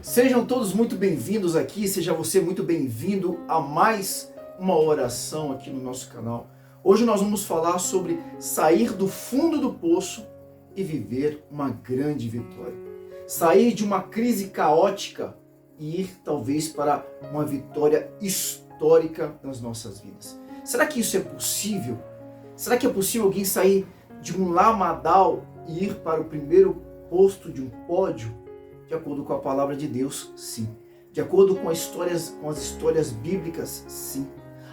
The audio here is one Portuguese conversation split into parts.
Sejam todos muito bem-vindos aqui, seja você muito bem-vindo a mais uma oração aqui no nosso canal. Hoje nós vamos falar sobre sair do fundo do poço e viver uma grande vitória. Sair de uma crise caótica e ir talvez para uma vitória histórica nas nossas vidas. Será que isso é possível? Será que é possível alguém sair de um lamadal e ir para o primeiro posto de um pódio? De acordo com a palavra de Deus, sim. De acordo com as histórias bíblicas, sim.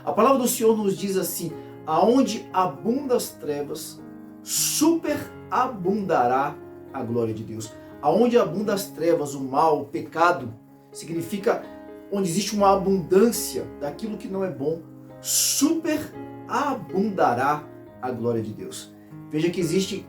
A palavra do Senhor nos diz assim: aonde abundam as trevas, superabundará a glória de Deus. Aonde abundam as trevas, o mal, o pecado, significa onde existe uma abundância daquilo que não é bom, superabundará a glória de Deus. Veja que existe,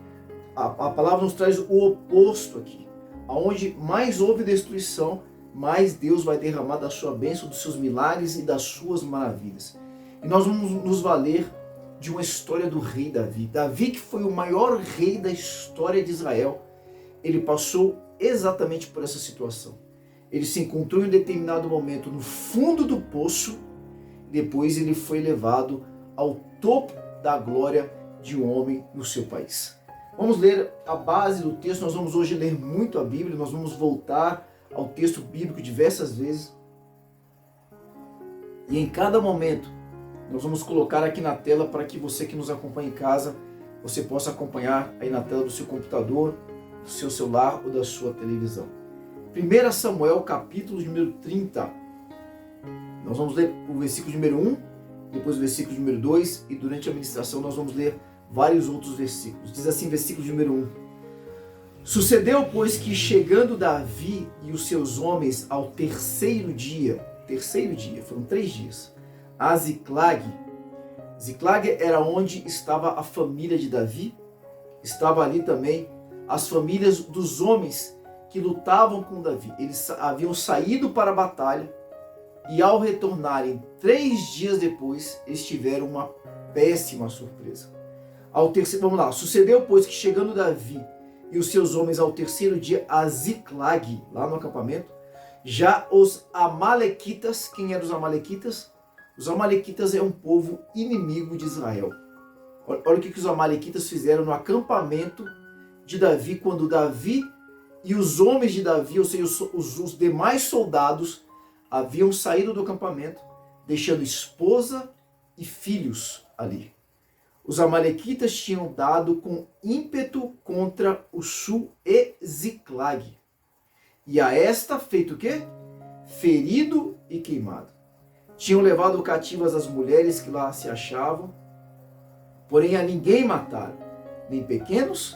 a palavra nos traz o oposto aqui. Aonde mais houve destruição, mais Deus vai derramar da sua bênção, dos seus milagres e das suas maravilhas. E nós vamos nos valer de uma história do rei Davi. Davi, que foi o maior rei da história de Israel, ele passou exatamente por essa situação. Ele se encontrou em um determinado momento no fundo do poço, depois ele foi levado ao topo da glória de um homem no seu país. Vamos ler a base do texto, nós vamos hoje ler muito a Bíblia, nós vamos voltar ao texto bíblico diversas vezes. E em cada momento, nós vamos colocar aqui na tela para que você que nos acompanha em casa, você possa acompanhar aí na tela do seu computador, do seu celular ou da sua televisão. 1 Samuel, capítulo número 30. Nós vamos ler o versículo número 1, depois o versículo número 2 e durante a ministração nós vamos ler vários outros versículos. Diz assim, versículo número 1. Sucedeu, pois, que chegando Davi e os seus homens ao terceiro dia, foram 3 dias, a Ziclag. Ziclag era onde estava a família de Davi, estava ali também as famílias dos homens que lutavam com Davi. Eles haviam saído para a batalha e ao retornarem 3 dias depois, eles tiveram uma péssima surpresa. Vamos lá. Sucedeu, pois, que chegando Davi e os seus homens ao terceiro dia a Ziclag, lá no acampamento, já os amalequitas, quem eram os amalequitas? Os amalequitas é um povo inimigo de Israel. Olha o que os amalequitas fizeram no acampamento de Davi, quando Davi e os homens de Davi, ou seja, os demais soldados, haviam saído do acampamento, deixando esposa e filhos ali. Os amalequitas tinham dado com ímpeto contra o sul e Ziclag. E a esta feito o quê? Ferido e queimado. Tinham levado cativas as mulheres que lá se achavam, porém a ninguém mataram, nem pequenos,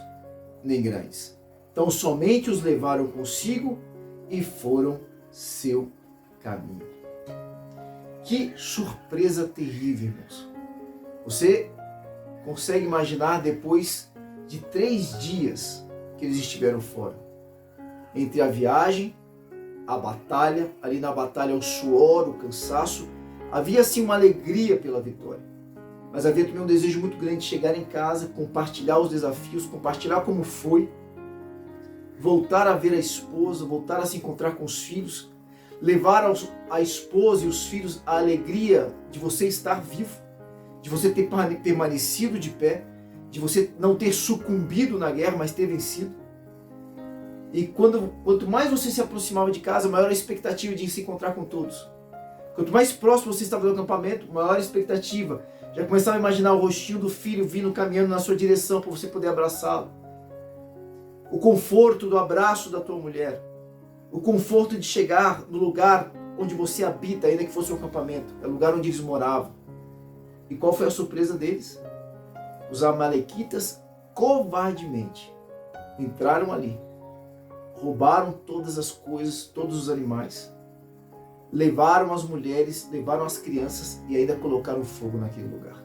nem grandes. Então somente os levaram consigo e foram seu caminho. Que surpresa terrível, irmãos. Você consegue imaginar depois de 3 dias que eles estiveram fora? Entre a viagem, a batalha, ali na batalha o suor, o cansaço, havia sim uma alegria pela vitória. Mas havia também um desejo muito grande de chegar em casa, compartilhar os desafios, compartilhar como foi, voltar a ver a esposa, voltar a se encontrar com os filhos, levar a esposa e os filhos a alegria de você estar vivo, de você ter permanecido de pé, de você não ter sucumbido na guerra, mas ter vencido. E quanto mais você se aproximava de casa, maior a expectativa de se encontrar com todos. Quanto mais próximo você estava do acampamento, maior a expectativa. Já começava a imaginar o rostinho do filho vindo, caminhando na sua direção para você poder abraçá-lo. O conforto do abraço da tua mulher. O conforto de chegar no lugar onde você habita, ainda que fosse um acampamento. É o lugar onde eles moravam. E qual foi a surpresa deles? Os amalequitas covardemente entraram ali, roubaram todas as coisas, todos os animais, levaram as mulheres, levaram as crianças e ainda colocaram fogo naquele lugar.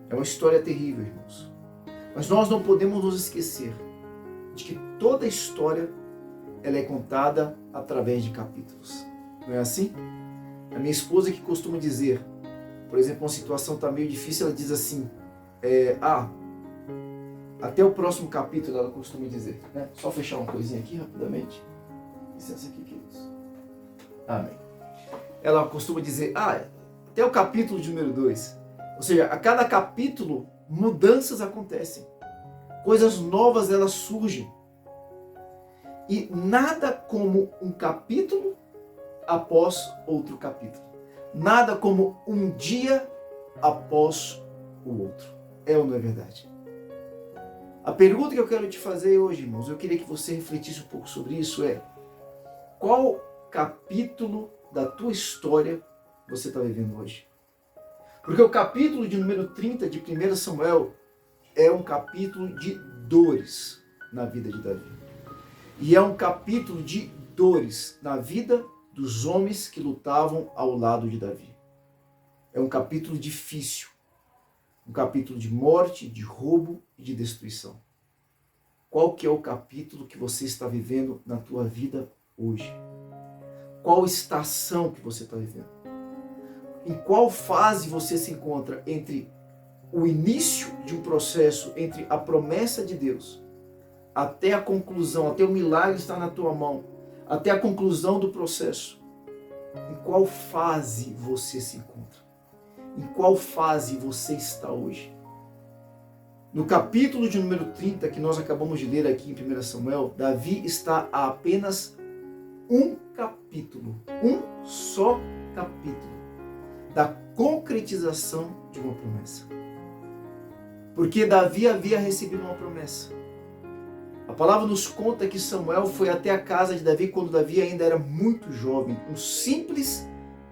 É uma história terrível, irmãos. Mas nós não podemos nos esquecer de que toda a história ela é contada através de capítulos. Não é assim? A minha esposa que costuma dizer, por exemplo, uma situação está meio difícil, ela diz assim, até o próximo capítulo, ela costuma dizer, né? Só fechar uma coisinha aqui rapidamente. licença aqui, queridos. Amém. Ela costuma dizer, até o capítulo de número 2. Ou seja, a cada capítulo, mudanças acontecem. Coisas novas, elas surgem. E nada como um capítulo após outro capítulo. Nada como um dia após o outro. É ou não é verdade? A pergunta que eu quero te fazer hoje, irmãos, eu queria que você refletisse um pouco sobre isso, qual capítulo da tua história você está vivendo hoje? Porque o capítulo de número 30 de 1 Samuel é um capítulo de dores na vida de Davi. E é um capítulo de dores na vida dos homens que lutavam ao lado de Davi. É um capítulo difícil. Um capítulo de morte, de roubo e de destruição. Qual que é o capítulo que você está vivendo na tua vida hoje? Qual estação que você está vivendo? Em qual fase você se encontra entre o início de um processo, entre a promessa de Deus, até a conclusão, até o milagre estar na tua mão, até a conclusão do processo? Em qual fase você se encontra? Em qual fase você está hoje? No capítulo de número 30, que nós acabamos de ler aqui em 1 Samuel, Davi está a apenas um capítulo, um só capítulo, da concretização de uma promessa. Porque Davi havia recebido uma promessa. A palavra nos conta que Samuel foi até a casa de Davi quando Davi ainda era muito jovem, um simples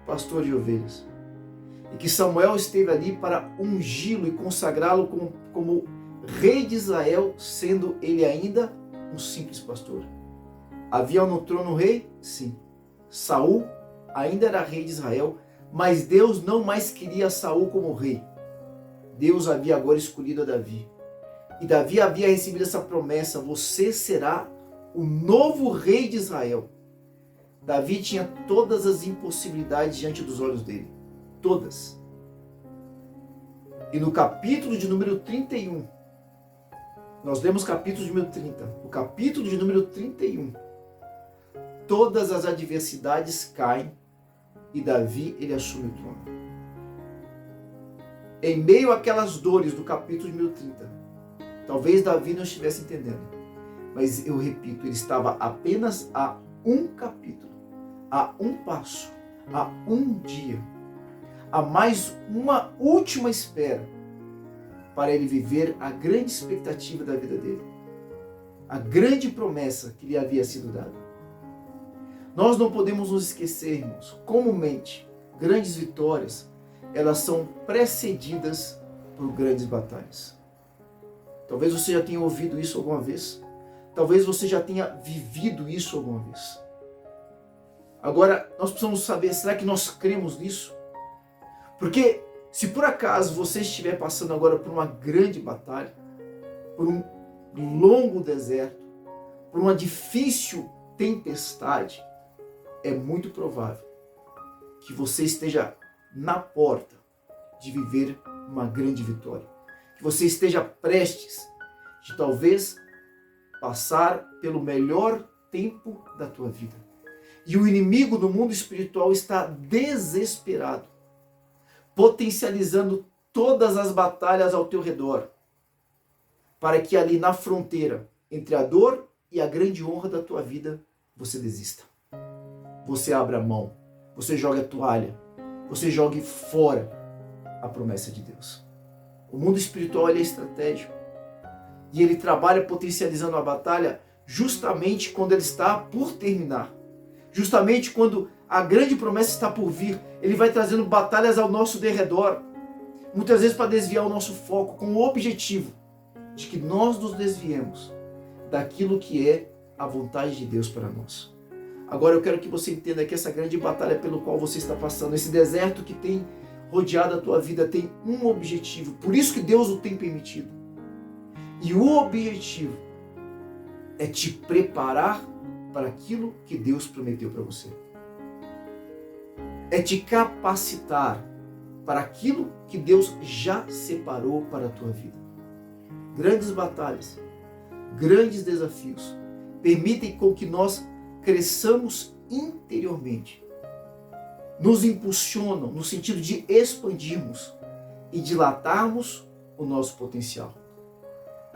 pastor de ovelhas. E que Samuel esteve ali para ungí-lo e consagrá-lo como rei de Israel, sendo ele ainda um simples pastor. Havia no trono um rei? Sim. Saul ainda era rei de Israel, mas Deus não mais queria Saul como rei. Deus havia agora escolhido a Davi. E Davi havia recebido essa promessa: você será o novo rei de Israel. Davi tinha todas as impossibilidades diante dos olhos dele. Todas. E no capítulo de número 31, nós lemos capítulo de número 30, o capítulo de número 31, todas as adversidades caem e Davi, ele assume o trono. Em meio àquelas dores do capítulo de número 30, talvez Davi não estivesse entendendo, mas eu repito, ele estava apenas a um capítulo, a um passo, a um dia, a mais uma última espera para ele viver a grande expectativa da vida dele, a grande promessa que lhe havia sido dada. Nós não podemos nos esquecer, irmãos, comumente, grandes vitórias, elas são precedidas por grandes batalhas. Talvez você já tenha ouvido isso alguma vez, talvez você já tenha vivido isso alguma vez. Agora, nós precisamos saber, será que nós cremos nisso? Porque se por acaso você estiver passando agora por uma grande batalha, por um longo deserto, por uma difícil tempestade, é muito provável que você esteja na porta de viver uma grande vitória. Que você esteja prestes de talvez passar pelo melhor tempo da tua vida. E o inimigo do mundo espiritual está desesperado, potencializando todas as batalhas ao teu redor, para que ali na fronteira entre a dor e a grande honra da tua vida, você desista. Você abra a mão, você joga a toalha, você jogue fora a promessa de Deus. O mundo espiritual ele é estratégico e ele trabalha potencializando a batalha justamente quando ele está por terminar, justamente quando a grande promessa está por vir. Ele vai trazendo batalhas ao nosso derredor, muitas vezes para desviar o nosso foco, com o objetivo de que nós nos desviemos daquilo que é a vontade de Deus para nós. Agora eu quero que você entenda que essa grande batalha pelo qual você está passando, esse deserto que tem rodeado a tua vida, tem um objetivo. Por isso que Deus o tem permitido. E o objetivo é te preparar para aquilo que Deus prometeu para você. É te capacitar para aquilo que Deus já separou para a tua vida. Grandes batalhas, grandes desafios permitem com que nós cresçamos interiormente, nos impulsionam no sentido de expandirmos e dilatarmos o nosso potencial.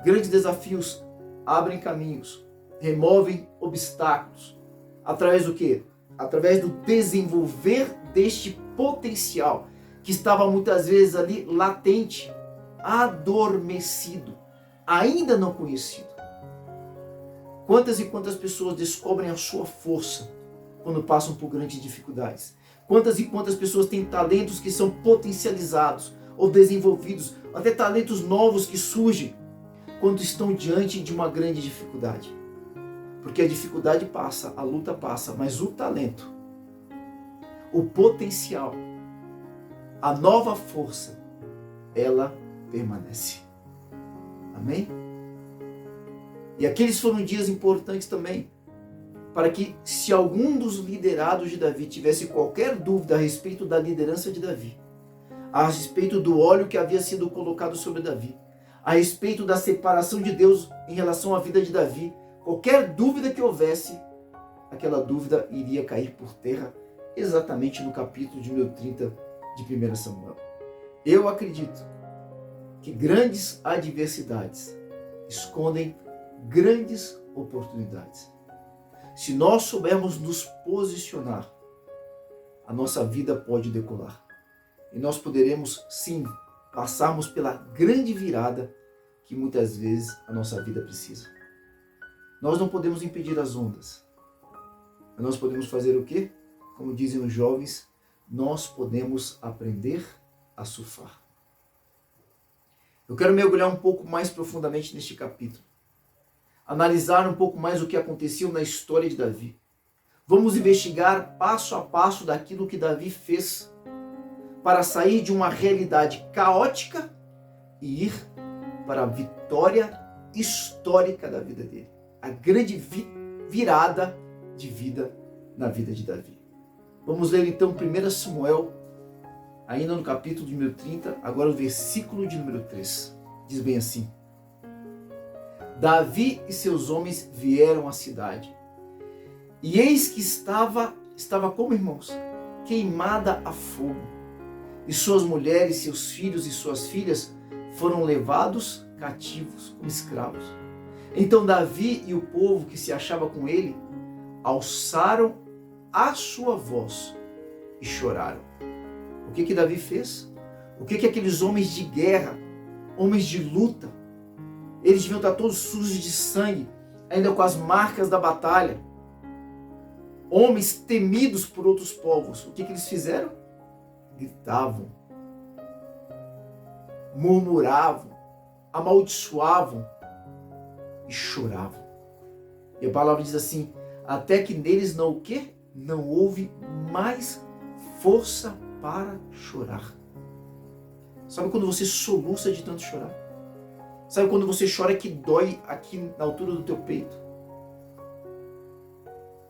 Grandes desafios abrem caminhos, removem obstáculos. Através do quê? Através do desenvolver deste potencial que estava muitas vezes ali latente, adormecido, ainda não conhecido. Quantas e quantas pessoas descobrem a sua força quando passam por grandes dificuldades? Quantas e quantas pessoas têm talentos que são potencializados ou desenvolvidos, até talentos novos que surgem quando estão diante de uma grande dificuldade? Porque a dificuldade passa, a luta passa, mas o talento, o potencial, a nova força, ela permanece. Amém? E aqueles foram dias importantes também, para que, se algum dos liderados de Davi tivesse qualquer dúvida a respeito da liderança de Davi, a respeito do óleo que havia sido colocado sobre Davi, a respeito da separação de Deus em relação à vida de Davi, qualquer dúvida que houvesse, aquela dúvida iria cair por terra, exatamente no capítulo de 1030 de 1 Samuel. Eu acredito que grandes adversidades escondem grandes oportunidades. Se nós soubermos nos posicionar, a nossa vida pode decolar. E nós poderemos, sim, passarmos pela grande virada que muitas vezes a nossa vida precisa. Nós não podemos impedir as ondas. Mas nós podemos fazer o quê? Como dizem os jovens, nós podemos aprender a surfar. Eu quero mergulhar um pouco mais profundamente neste capítulo. Analisar um pouco mais o que aconteceu na história de Davi. Vamos investigar passo a passo daquilo que Davi fez para sair de uma realidade caótica e ir para a vitória histórica da vida dele. A grande virada de vida na vida de Davi. Vamos ler então 1 Samuel, ainda no capítulo de 1030, agora o versículo de número 3. Diz bem assim: Davi e seus homens vieram à cidade, e eis que estava como irmãos, queimada a fogo, e suas mulheres, seus filhos e suas filhas foram levados cativos como escravos. Então Davi e o povo que se achava com ele alçaram a sua voz e choraram. O que Davi fez? O que aqueles homens de guerra, homens de luta, eles deviam estar todos sujos de sangue, ainda com as marcas da batalha, homens temidos por outros povos. O que eles fizeram? Gritavam, murmuravam, amaldiçoavam e choravam. E a palavra diz assim: até que neles não o quê? Não houve mais força para chorar. Sabe quando você soluça de tanto chorar? Sabe quando você chora que dói aqui na altura do teu peito?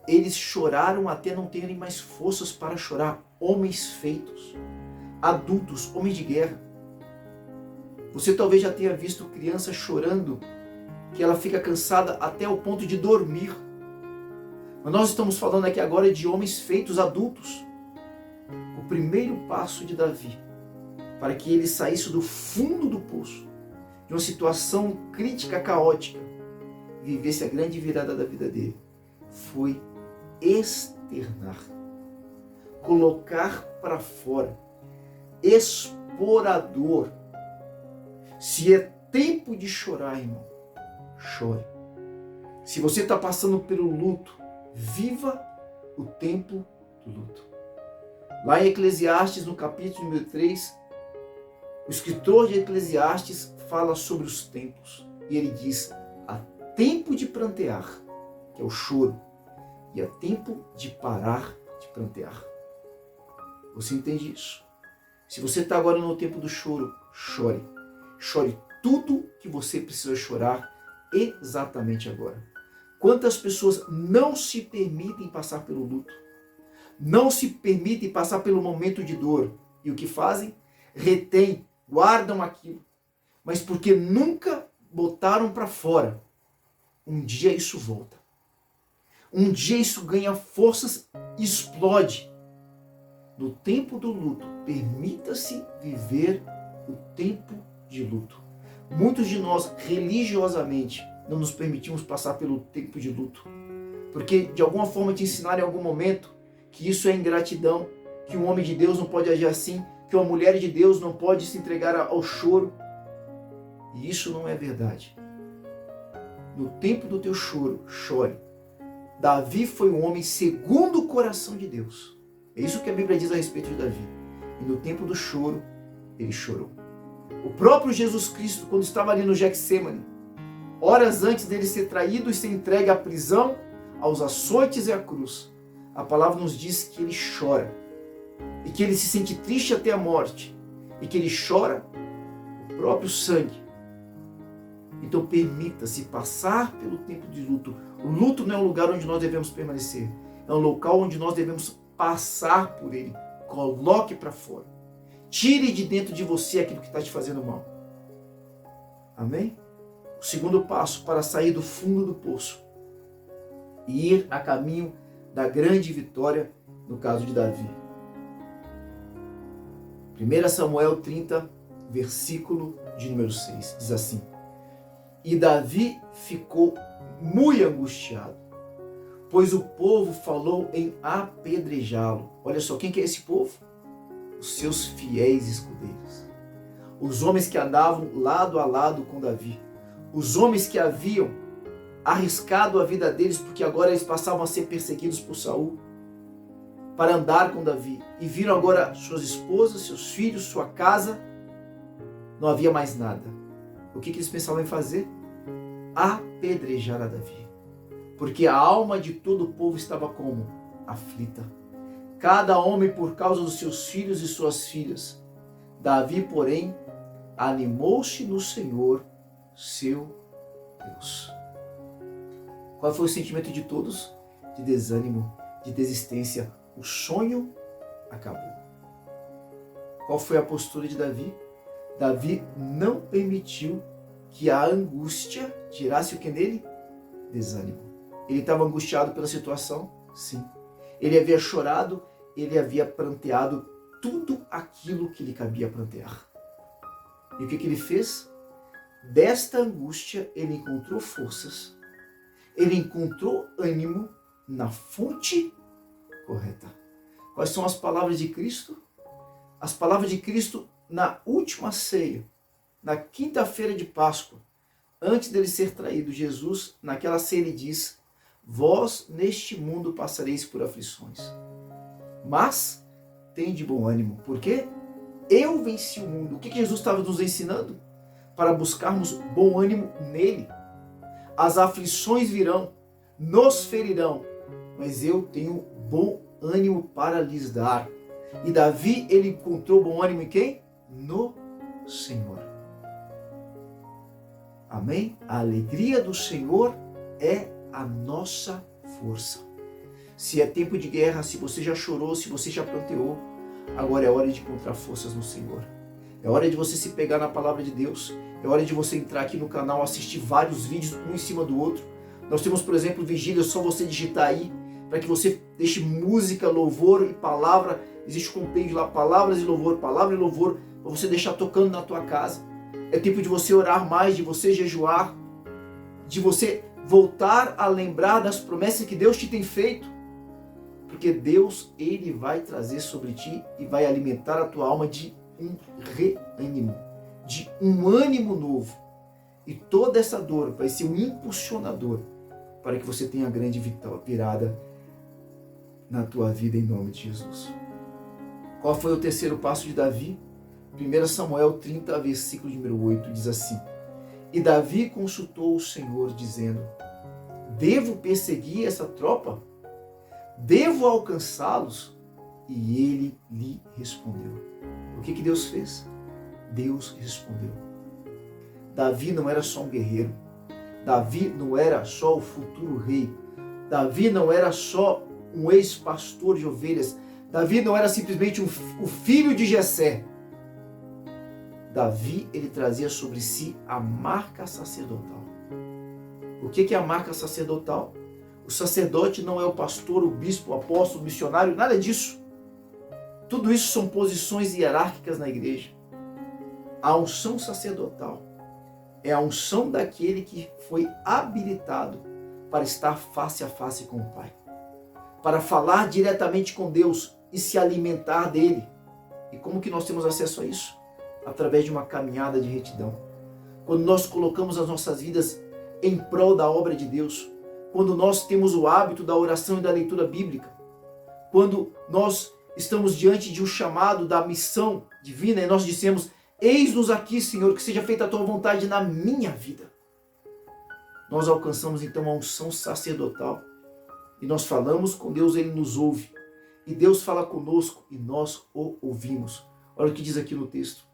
Eles choraram até não terem mais forças para chorar. Homens feitos, adultos, homens de guerra. Você talvez já tenha visto criança chorando, que ela fica cansada até o ponto de dormir. Mas nós estamos falando aqui agora de homens feitos, adultos. O primeiro passo de Davi, para que ele saísse do fundo do poço, de uma situação crítica, caótica, e vivesse a grande virada da vida dele, foi externar, colocar para fora, expor a dor. Se é tempo de chorar, irmão, chore. Se você está passando pelo luto, viva o tempo do luto. Lá em Eclesiastes, no capítulo número 3, o escritor de Eclesiastes fala sobre os tempos. E ele diz: há tempo de prantear, que é o choro, e há tempo de parar de prantear. Você entende isso? Se você está agora no tempo do choro, chore. Chore tudo que você precisa chorar exatamente agora. Quantas pessoas não se permitem passar pelo luto? Não se permitem passar pelo momento de dor. E o que fazem? Retêm, guardam aquilo. Mas porque nunca botaram para fora, um dia isso volta. Um dia isso ganha forças e explode. No tempo do luto, permita-se viver o tempo de luto. Muitos de nós, religiosamente, não nos permitimos passar pelo tempo de luto. Porque de alguma forma te ensinaram em algum momento que isso é ingratidão, que um homem de Deus não pode agir assim, que uma mulher de Deus não pode se entregar ao choro. E isso não é verdade. No tempo do teu choro, chore. Davi foi um homem segundo o coração de Deus. É isso que a Bíblia diz a respeito de Davi. E no tempo do choro, ele chorou. O próprio Jesus Cristo, quando estava ali no Getsêmani, horas antes dele ser traído e ser entregue à prisão, aos açoites e à cruz, a palavra nos diz que ele chora. E que ele se sente triste até a morte. E que ele chora o próprio sangue. Então permita-se passar pelo tempo de luto. O luto não é um lugar onde nós devemos permanecer. É um local onde nós devemos passar por ele. Coloque para fora. Tire de dentro de você aquilo que está te fazendo mal. Amém? O segundo passo para sair do fundo do poço e ir a caminho da grande vitória, no caso de Davi. 1 Samuel 30, versículo de número 6, diz assim: E Davi ficou muito angustiado, pois o povo falou em apedrejá-lo. Olha só, quem que é esse povo? Os seus fiéis escudeiros. Os homens que andavam lado a lado com Davi. Os homens que haviam arriscado a vida deles, porque agora eles passavam a ser perseguidos por Saul, para andar com Davi. E viram agora suas esposas, seus filhos, sua casa. Não havia mais nada. O que eles pensavam em fazer? Apedrejar a Davi. Porque a alma de todo o povo estava como? Aflita. Cada homem por causa dos seus filhos e suas filhas. Davi, porém, animou-se no Senhor, seu Deus. Qual foi o sentimento de todos? De desânimo, de desistência. O sonho acabou. Qual foi a postura de Davi? Davi não permitiu que a angústia tirasse o que nele? Desânimo. Ele estava angustiado pela situação? Sim. Ele havia chorado, ele havia pranteado tudo aquilo que lhe cabia prantear. E o que ele fez? Desta angústia ele encontrou forças, ele encontrou ânimo na fonte correta. Quais são as palavras de Cristo? As palavras de Cristo na última ceia, na quinta-feira de Páscoa, antes dele ser traído, Jesus, naquela ceia, ele diz: Vós neste mundo passareis por aflições, mas tende bom ânimo. Por quê? Eu venci o mundo. O que Jesus estava nos ensinando? Para buscarmos bom ânimo nele. As aflições virão, nos ferirão, mas eu tenho bom ânimo para lhes dar. E Davi, ele encontrou bom ânimo em quem? No Senhor. Amém? A alegria do Senhor é a nossa força. Se é tempo de guerra, se você já chorou, se você já pranteou, agora é hora de encontrar forças no Senhor. É hora de você se pegar na palavra de Deus. É hora de você entrar aqui no canal, assistir vários vídeos, um em cima do outro. Nós temos, por exemplo, vigília, é só você digitar aí, para que você deixe música, louvor e palavra. Existe um compêndio lá, palavras e louvor, palavra e louvor, para você deixar tocando na tua casa. É tempo de você orar mais, de você jejuar, de você voltar a lembrar das promessas que Deus te tem feito. Porque Deus, Ele vai trazer sobre ti e vai alimentar a tua alma de um reânimo, de um ânimo novo. E toda essa dor vai ser um impulsionador para que você tenha a grande virada na tua vida em nome de Jesus. Qual foi o terceiro passo de Davi? 1 Samuel 30, versículo número 8, diz assim: E Davi consultou o Senhor, dizendo: Devo perseguir essa tropa? Devo alcançá-los? E ele lhe respondeu. O que Deus fez? Deus respondeu. Davi não era só um guerreiro. Davi não era só o futuro rei. Davi não era só um ex-pastor de ovelhas. Davi não era simplesmente o filho de Jessé. Davi, ele trazia sobre si a marca sacerdotal. O que é a marca sacerdotal? O sacerdote não é o pastor, o bispo, o apóstolo, o missionário, nada disso. Tudo isso são posições hierárquicas na igreja. A unção sacerdotal é a unção daquele que foi habilitado para estar face a face com o Pai, para falar diretamente com Deus e se alimentar dele. E como que nós temos acesso a isso? Através de uma caminhada de retidão. Quando nós colocamos as nossas vidas em prol da obra de Deus, quando nós temos o hábito da oração e da leitura bíblica, quando nós estamos diante de um chamado da missão divina e nós dissemos: eis-nos aqui, Senhor, que seja feita a tua vontade na minha vida. Nós alcançamos então a unção sacerdotal e nós falamos com Deus, ele nos ouve. E Deus fala conosco e nós o ouvimos. Olha o que diz aqui no texto.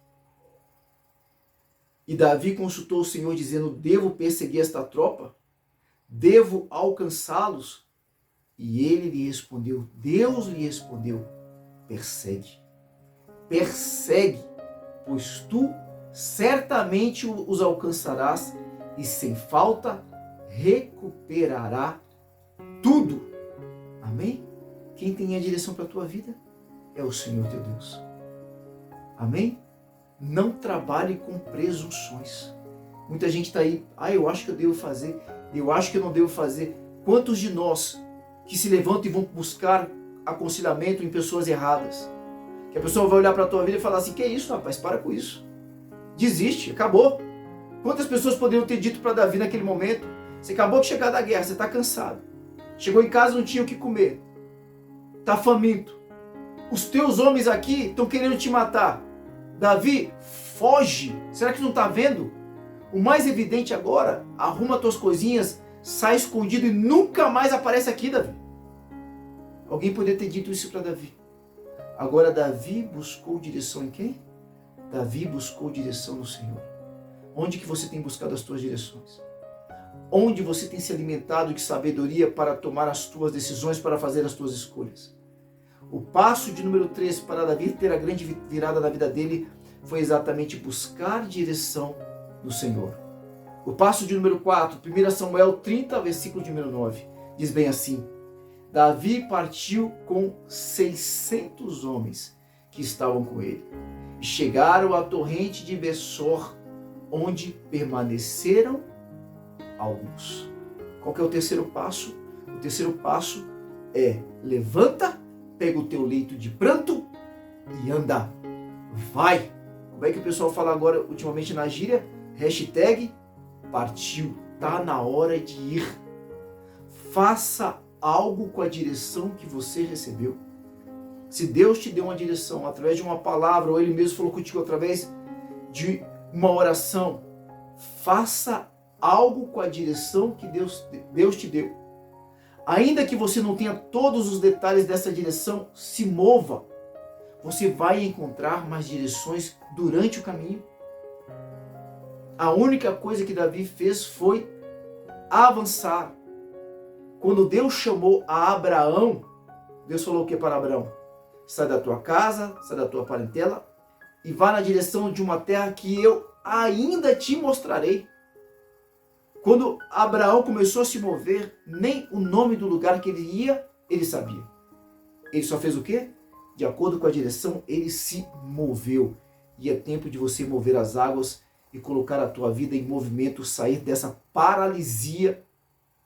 E Davi consultou o Senhor dizendo: devo perseguir esta tropa? Devo alcançá-los? E ele lhe respondeu, Deus lhe respondeu: persegue. Persegue, pois tu certamente os alcançarás e sem falta recuperará tudo. Amém? Quem tem a direção para a tua vida é o Senhor teu Deus. Amém? Não trabalhe com presunções. Muita gente está aí: eu acho que eu devo fazer, eu acho que eu não devo fazer. Quantos de nós que se levantam e vão buscar aconselhamento em pessoas erradas? Que a pessoa vai olhar para a tua vida e falar assim: que é isso, rapaz, para com isso. Desiste, acabou. Quantas pessoas poderiam ter dito para Davi naquele momento: você acabou de chegar da guerra, você está cansado. Chegou em casa, não tinha o que comer. Está faminto. Os teus homens aqui estão querendo te matar. Davi, foge. Será que não está vendo? O mais evidente agora: arruma tuas coisinhas, sai escondido e nunca mais aparece aqui, Davi. Alguém poderia ter dito isso para Davi. Agora Davi buscou direção em quem? Davi buscou direção no Senhor. Onde que você tem buscado as tuas direções? Onde você tem se alimentado de sabedoria para tomar as tuas decisões, para fazer as tuas escolhas? O passo de número 3 para Davi ter a grande virada na vida dele foi exatamente buscar direção no Senhor. O passo de número 4, 1 Samuel 30, versículo de número 9, diz bem assim: Davi partiu com 600 homens que estavam com ele e chegaram à torrente de Bessor, onde permaneceram alguns. Qual que é o terceiro passo? O terceiro passo é: levanta, pega o teu leito de pranto e anda. Vai! Como é que o pessoal fala agora ultimamente na gíria? Hashtag partiu. Tá na hora de ir. Faça algo com a direção que você recebeu. Se Deus te deu uma direção através de uma palavra, ou Ele mesmo falou contigo através de uma oração, faça algo com a direção que Deus te deu. Ainda que você não tenha todos os detalhes dessa direção, se mova. Você vai encontrar mais direções durante o caminho. A única coisa que Davi fez foi avançar. Quando Deus chamou a Abraão, Deus falou o que para Abraão? Sai da tua casa, sai da tua parentela e vá na direção de uma terra que eu ainda te mostrarei. Quando Abraão começou a se mover, nem o nome do lugar que ele ia, ele sabia. Ele só fez o quê? De acordo com a direção, ele se moveu. E é tempo de você mover as águas e colocar a tua vida em movimento, sair dessa paralisia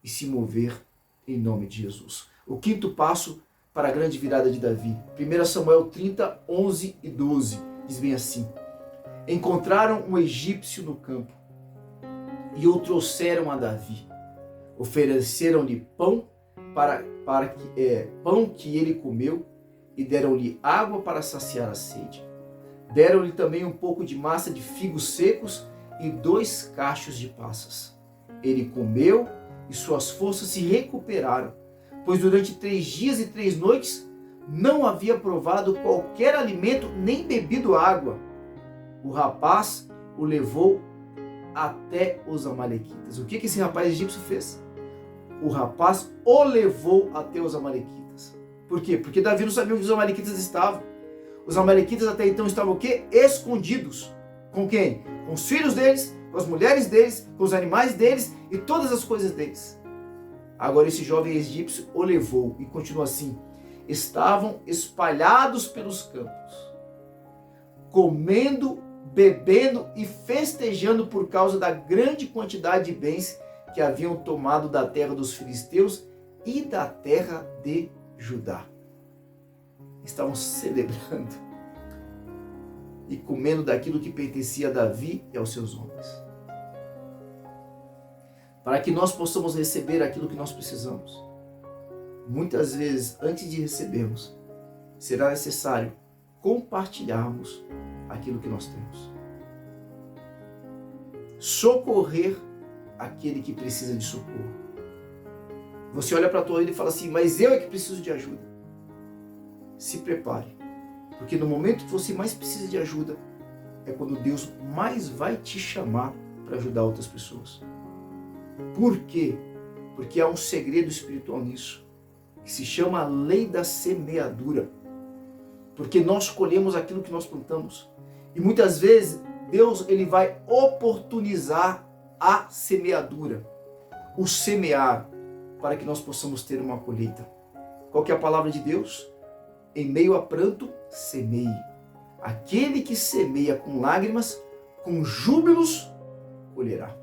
e se mover em nome de Jesus. O quinto passo para a grande virada de Davi. 1 Samuel 30, 11 e 12. Diz bem assim: encontraram um egípcio no campo e o trouxeram a Davi. Ofereceram-lhe pão pão que ele comeu e deram-lhe água para saciar a sede. Deram-lhe também um pouco de massa de figos secos e 2 cachos de passas. Ele comeu e suas forças se recuperaram, pois durante 3 dias e 3 noites não havia provado qualquer alimento nem bebido água. O rapaz o levou até os amalequitas. O que esse rapaz egípcio fez? O rapaz o levou até os amalequitas. Por quê? Porque Davi não sabia onde os amalequitas estavam. Os amalequitas até então estavam o quê? Escondidos. Com quem? Com os filhos deles, com as mulheres deles, com os animais deles e todas as coisas deles. Agora esse jovem egípcio o levou, e continua assim: estavam espalhados pelos campos, comendo, bebendo e festejando por causa da grande quantidade de bens que haviam tomado da terra dos filisteus e da terra de Judá. Estavam celebrando e comendo daquilo que pertencia a Davi e aos seus homens. Para que nós possamos receber aquilo que nós precisamos, muitas vezes, antes de recebermos, será necessário compartilharmos aquilo que nós temos. Socorrer aquele que precisa de socorro. Você olha para a tua vida e fala assim: mas eu é que preciso de ajuda. Se prepare, porque no momento que você mais precisa de ajuda, é quando Deus mais vai te chamar para ajudar outras pessoas. Por quê? Porque há um segredo espiritual nisso, que se chama a lei da semeadura. Porque nós colhemos aquilo que nós plantamos. E muitas vezes Deus ele vai oportunizar a semeadura, o semear, para que nós possamos ter uma colheita. Qual que é a palavra de Deus? Em meio a pranto, semeie. Aquele que semeia com lágrimas, com júbilos, colherá.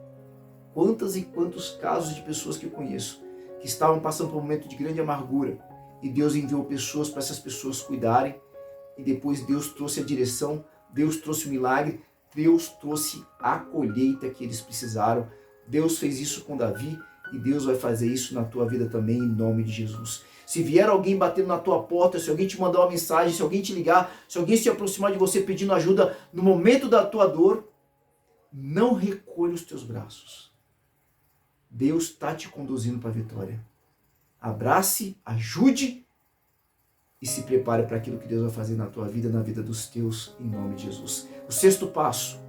Quantas e quantos casos de pessoas que eu conheço, que estavam passando por um momento de grande amargura, e Deus enviou pessoas para essas pessoas cuidarem, e depois Deus trouxe a direção, Deus trouxe o milagre, Deus trouxe a colheita que eles precisaram. Deus fez isso com Davi, e Deus vai fazer isso na tua vida também, em nome de Jesus. Se vier alguém batendo na tua porta, se alguém te mandar uma mensagem, se alguém te ligar, se alguém se aproximar de você pedindo ajuda no momento da tua dor, não recolha os teus braços. Deus está te conduzindo para a vitória. Abrace, ajude e se prepare para aquilo que Deus vai fazer na tua vida, na vida dos teus, em nome de Jesus. O sexto passo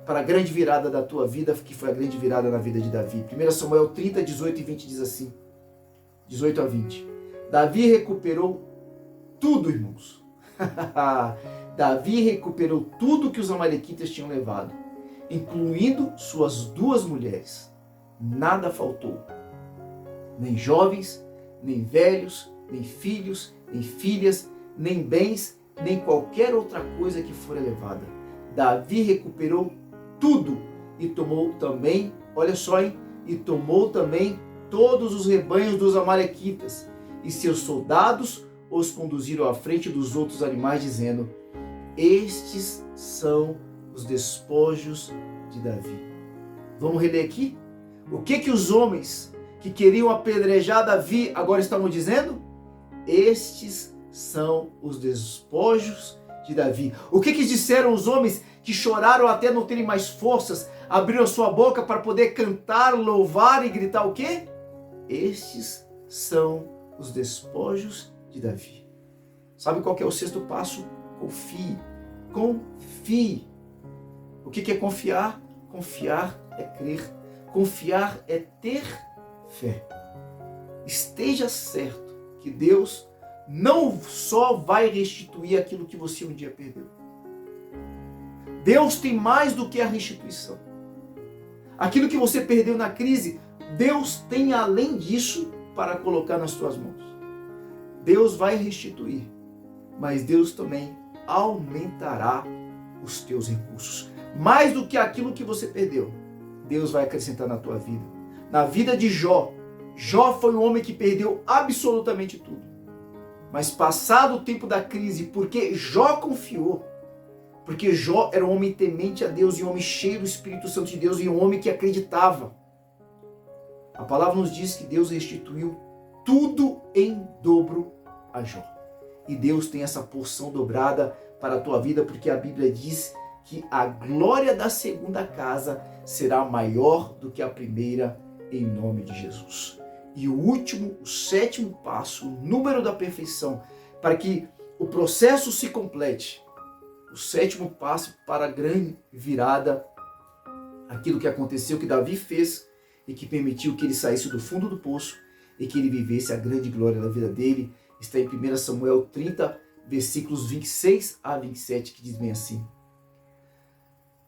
para a grande virada da tua vida, que foi a grande virada na vida de Davi. 1 Samuel 30, 18 e 20 diz assim, 18 a 20. Davi recuperou tudo, irmãos. Davi recuperou tudo que os amalequitas tinham levado, incluindo suas 2 mulheres. Nada faltou. Nem jovens, nem velhos, nem filhos, nem filhas, nem bens, nem qualquer outra coisa que fora levada. Davi recuperou tudo e tomou também, olha só, hein? E tomou também todos os rebanhos dos amalequitas, e seus soldados os conduziram à frente dos outros animais, dizendo: estes são os despojos de Davi. Vamos reler aqui? O que os homens que queriam apedrejar Davi agora estavam dizendo? Estes são os despojos de Davi. O que disseram os homens que choraram até não terem mais forças, abriram sua boca para poder cantar, louvar e gritar o quê? Estes são os despojos de Davi. Sabe qual que é o sexto passo? Confie. Confie. O que é confiar? Confiar é crer. Confiar é ter fé. Esteja certo que Deus não só vai restituir aquilo que você um dia perdeu. Deus tem mais do que a restituição. Aquilo que você perdeu na crise, Deus tem além disso para colocar nas tuas mãos. Deus vai restituir, mas Deus também aumentará os teus recursos. Mais do que aquilo que você perdeu, Deus vai acrescentar na tua vida. Na vida de Jó, Jó foi um homem que perdeu absolutamente tudo. Mas passado o tempo da crise, porque Jó confiou, porque Jó era um homem temente a Deus e um homem cheio do Espírito Santo de Deus e um homem que acreditava. A palavra nos diz que Deus restituiu tudo em dobro a Jó. E Deus tem essa porção dobrada para a tua vida, porque a Bíblia diz que a glória da segunda casa será maior do que a primeira, em nome de Jesus. E o último, o sétimo passo, o número da perfeição, para que o processo se complete. O sétimo passo para a grande virada, aquilo que aconteceu, que Davi fez e que permitiu que ele saísse do fundo do poço e que ele vivesse a grande glória da vida dele, está em 1 Samuel 30, versículos 26 a 27, que diz bem assim.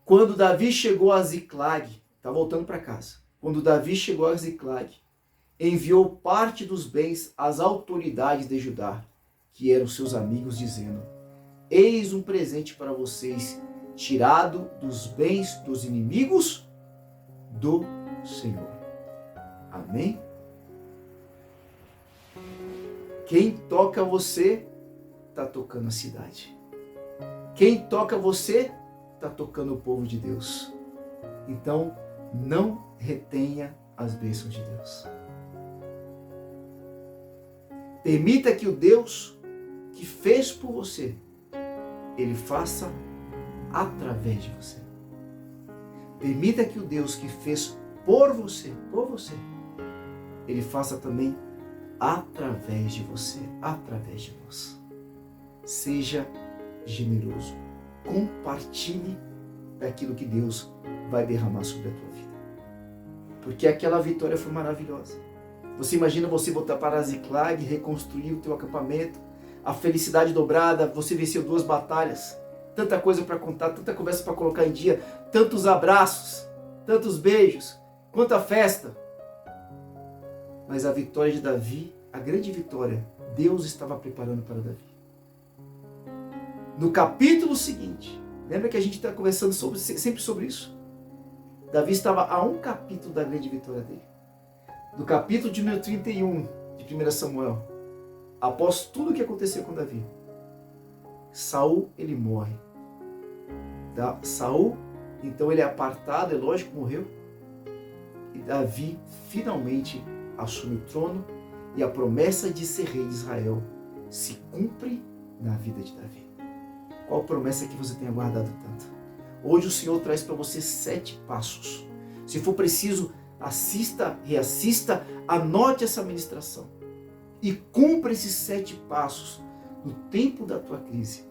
Quando Davi chegou a Ziclag, está voltando para casa. Quando Davi chegou a Ziclag, enviou parte dos bens às autoridades de Judá, que eram seus amigos, dizendo: eis um presente para vocês, tirado dos bens dos inimigos do Senhor. Amém? Quem toca você, está tocando a cidade. Quem toca você, está tocando o povo de Deus. Então, não retenha as bênçãos de Deus. Permita que o Deus que fez por você, Ele faça através de você. Permita que o Deus que fez por você, Ele faça também através de você, através de nós. Seja generoso. Compartilhe daquilo que Deus vai derramar sobre a tua vida. Porque aquela vitória foi maravilhosa. Você imagina você voltar para Ziklag, reconstruir o teu acampamento, a felicidade dobrada, você venceu 2 batalhas, tanta coisa para contar, tanta conversa para colocar em dia, tantos abraços, tantos beijos, quanta festa. Mas a vitória de Davi, a grande vitória, Deus estava preparando para Davi. No capítulo seguinte, lembra que a gente está conversando sempre sobre isso? Davi estava a um capítulo da grande vitória dele. No capítulo de número 31 de 1 Samuel, após tudo o que aconteceu com Davi, Saul, ele morre. Saul, então ele é apartado, é lógico, morreu. E Davi finalmente assume o trono e a promessa de ser rei de Israel se cumpre na vida de Davi. Qual promessa que você tem aguardado tanto? Hoje o Senhor traz para você 7 passos. Se for preciso, assista, reassista, anote essa ministração e cumpra esses 7 passos no tempo da tua crise.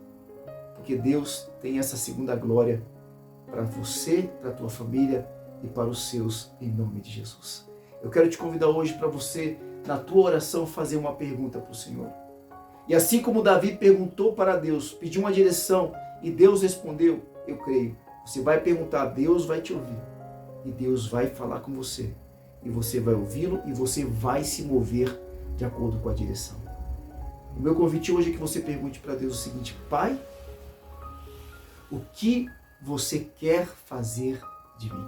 Porque Deus tem essa segunda glória para você, para a tua família e para os seus, em nome de Jesus. Eu quero te convidar hoje para você, na tua oração, fazer uma pergunta para o Senhor. E assim como Davi perguntou para Deus, pediu uma direção e Deus respondeu, eu creio. Você vai perguntar, Deus vai te ouvir. E Deus vai falar com você. E você vai ouvi-lo e você vai se mover de acordo com a direção. O meu convite hoje é que você pergunte para Deus o seguinte: Pai, o que você quer fazer de mim?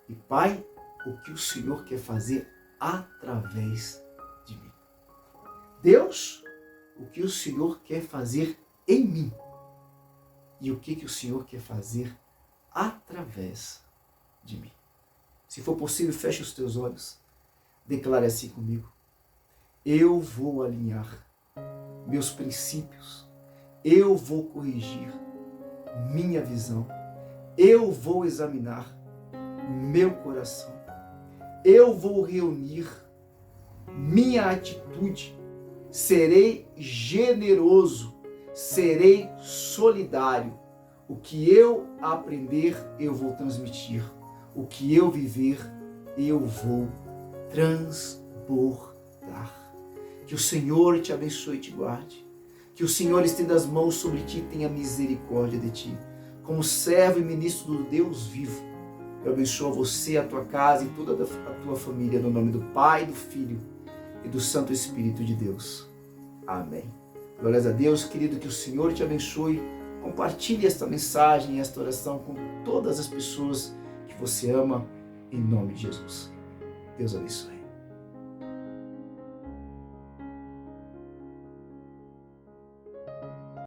E Pai, o que o Senhor quer fazer através de mim? Deus, o que o Senhor quer fazer em mim? E o que o Senhor quer fazer através de mim? Se for possível, feche os teus olhos. Declare assim comigo: eu vou alinhar meus princípios. Eu vou corrigir minha visão. Eu vou examinar meu coração. Eu vou reunir minha atitude. Serei generoso. Serei solidário. O que eu aprender, eu vou transmitir. O que eu viver, eu vou transbordar. Que o Senhor te abençoe e te guarde. Que o Senhor estenda as mãos sobre ti e tenha misericórdia de ti. Como servo e ministro do Deus vivo, eu abençoo você, a tua casa e toda a tua família, no nome do Pai, do Filho e do Santo Espírito de Deus. Amém. Glórias a Deus, querido, que o Senhor te abençoe. Compartilhe esta mensagem, esta oração com todas as pessoas que você ama, em nome de Jesus. Deus abençoe.